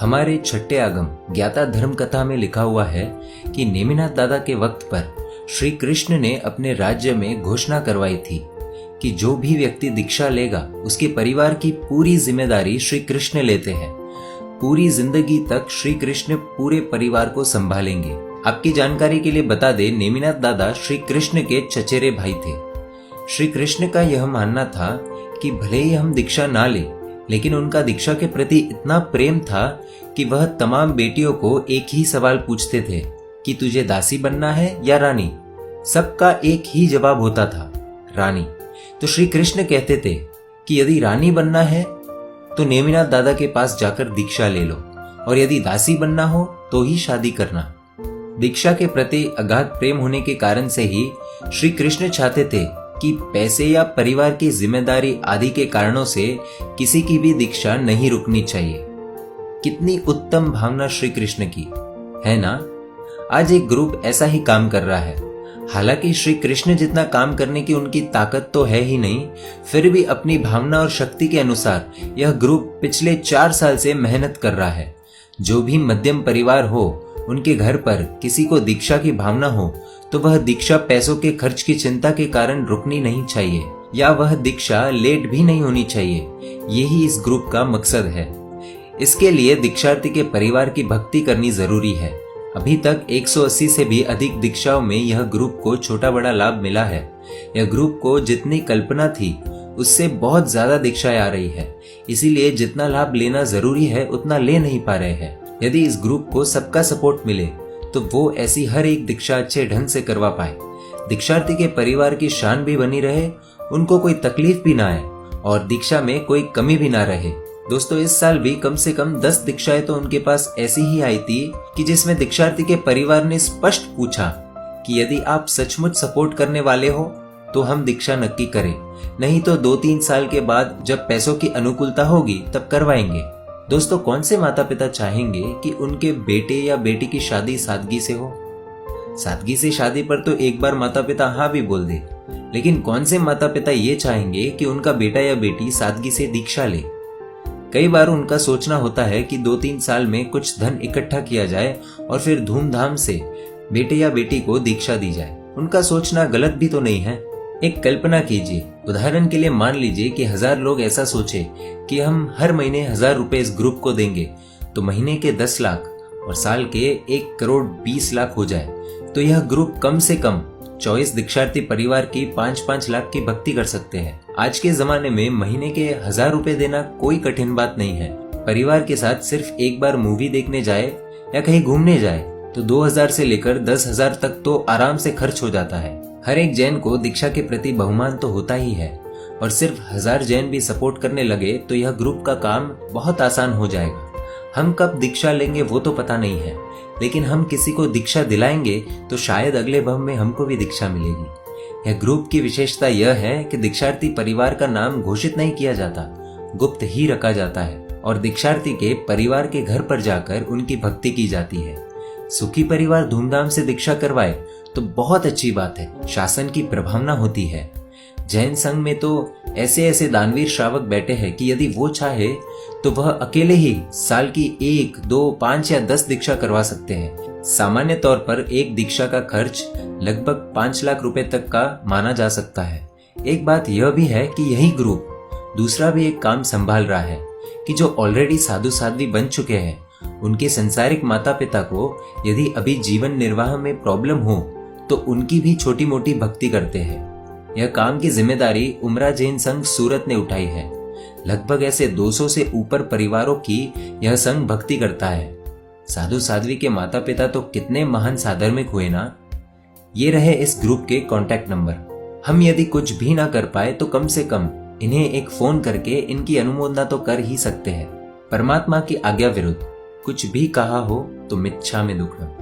हमारे छठे आगम ज्ञाता धर्म कथा में लिखा हुआ है कि नेमिनाथ दादा के वक्त पर श्री कृष्ण ने अपने राज्य में घोषणा करवाई थी कि जो भी व्यक्ति दीक्षा लेगा उसके परिवार की पूरी जिम्मेदारी श्री कृष्ण लेते हैं। पूरी जिंदगी तक श्री कृष्ण पूरे परिवार को संभालेंगे। आपकी जानकारी के लिए बता दें, नेमिनाथ दादा श्री कृष्ण के चचेरे भाई थे। श्री कृष्ण का यह मानना था कि भले ही हम दीक्षा ना ले, लेकिन उनका दीक्षा के प्रति इतना प्रेम था कि वह तमाम बेटियों को एक ही सवाल पूछते थे कि तुझे दासी बनना है या रानी। सबका एक ही जवाब होता था, रानी। तो श्री कृष्ण कहते थे कि यदि रानी बनना है तो नेमिनाथ दादा के पास जाकर दीक्षा ले लो, और यदि दासी बनना हो तो ही शादी करना। दीक्षा के प्रति अगाध प्रेम होने के कारण से ही श्री कृष्ण चाहते थे कि पैसे या परिवार की जिम्मेदारी आदि के कारणों से किसी की भी दीक्षा नहीं रुकनी चाहिए। कितनी उत्तम भावना श्री कृष्ण की है ना। आज एक ग्रुप ऐसा ही काम कर रहा है। हालांकि श्री कृष्ण जितना काम करने की उनकी ताकत तो है ही नहीं, फिर भी अपनी भावना और शक्ति के अनुसार यह ग्रुप पिछले 4 साल से मेहनत कर रहा है। जो भी मध्यम परिवार हो, उनके घर पर किसी को दीक्षा की भावना हो तो वह दीक्षा पैसों के खर्च की चिंता के कारण रुकनी नहीं चाहिए, या वह दीक्षा लेट भी नहीं होनी चाहिए। यही इस ग्रुप का मकसद है। इसके लिए दीक्षार्थी के परिवार की भक्ति करनी जरूरी है। अभी तक 180 से भी अधिक दीक्षाओं में यह ग्रुप को छोटा बड़ा लाभ मिला है। यह ग्रुप को जितनी कल्पना थी उससे बहुत ज्यादा दीक्षाएं आ रही है, इसीलिए जितना लाभ लेना जरूरी है उतना ले नहीं पा रहे हैं। यदि इस ग्रुप को सबका सपोर्ट मिले तो वो ऐसी हर एक दीक्षा अच्छे ढंग से करवा पाए, दीक्षार्थी के परिवार की शान भी बनी रहे, उनको कोई तकलीफ भी ना आए और दीक्षा में कोई कमी भी ना रहे। दोस्तों, इस साल भी कम से कम 10 दीक्षाएं तो उनके पास ऐसी ही आई थी कि जिसमें दीक्षार्थी के परिवार ने स्पष्ट पूछा कि यदि आप सचमुच सपोर्ट करने वाले हो तो हम दीक्षा नक्की करें, नहीं तो 2-3 साल के बाद जब पैसों की अनुकूलता होगी तब करवाएंगे। दोस्तों, कौन से माता पिता चाहेंगे कि उनके बेटे या बेटी की शादी सादगी से हो। सादगी से शादी पर तो एक बार माता पिता हाँ भी बोल दे, लेकिन कौन से माता पिता ये चाहेंगे कि उनका बेटा या बेटी सादगी से दीक्षा ले। कई बार उनका सोचना होता है कि 2-3 साल में कुछ धन इकट्ठा किया जाए और फिर धूमधाम से बेटे या बेटी को दीक्षा दी जाए। उनका सोचना गलत भी तो नहीं है। एक कल्पना कीजिए, उदाहरण के लिए मान लीजिए कि 1000 लोग ऐसा सोचे कि हम हर महीने 1000 रुपए इस ग्रुप को देंगे तो महीने के 10 लाख और साल के 1 करोड़ 20 लाख हो जाए, तो यह ग्रुप कम से कम 24 दीक्षार्थी परिवार की 5-5 लाख की भक्ति कर सकते हैं। आज के जमाने में महीने के 1000 रुपए देना कोई कठिन बात नहीं है। परिवार के साथ सिर्फ एक बार मूवी देखने जाए या कहीं घूमने जाए तो 2000 से लेकर 10,000 तक तो आराम से खर्च हो जाता है। हर एक जैन को दीक्षा के प्रति बहुमान तो होता ही है, और सिर्फ 1000 जैन भी सपोर्ट करने लगे तो यह ग्रुप का काम बहुत आसान हो जाएगा। हम कब दीक्षा लेंगे वो तो पता नहीं है, लेकिन हम किसी को दीक्षा दिलाएंगे तो शायद अगले भव में हमको भी दीक्षा मिलेगी। यह ग्रुप की विशेषता यह है कि दीक्षार्थी परिवार का नाम घोषित नहीं किया जाता, गुप्त ही रखा जाता है और दीक्षार्थी के परिवार के घर पर जाकर उनकी भक्ति की जाती है। सुखी परिवार धूमधाम से दीक्षा करवाए तो बहुत अच्छी बात है, शासन की प्रभावना होती है। जैन संघ में तो ऐसे ऐसे दानवीर श्रावक बैठे हैं कि यदि वो चाहे तो वह अकेले ही साल की 1, 2, 5 या 10 दीक्षा करवा सकते हैं। सामान्य तौर पर एक दीक्षा का खर्च लगभग 5 लाख रुपए तक का माना जा सकता है। एक बात यह भी है कि यही ग्रुप दूसरा भी एक काम संभाल रहा है कि जो ऑलरेडी साधु साध्वी बन चुके हैं उनके संसारिक माता पिता को यदि अभी जीवन निर्वाह में प्रॉब्लम हो तो उनकी भी छोटी मोटी भक्ति करते हैं। यह काम की जिम्मेदारी उमरा जैन संघ सूरत ने उठाई है। लगभग ऐसे 200 से ऊपर परिवारों की यह संघ भक्ति करता है। साधु साध्वी के माता पिता तो कितने महान साधर्मिक हुए ना। ये रहे इस ग्रुप के कॉन्टैक्ट नंबर। हम यदि कुछ भी ना कर पाए तो कम से कम इन्हें एक फोन करके इनकी अनुमोदना तो कर ही सकते हैं। परमात्मा की आज्ञा विरुद्ध कुछ भी कहा हो तो मिच्छामि दुक्कडम।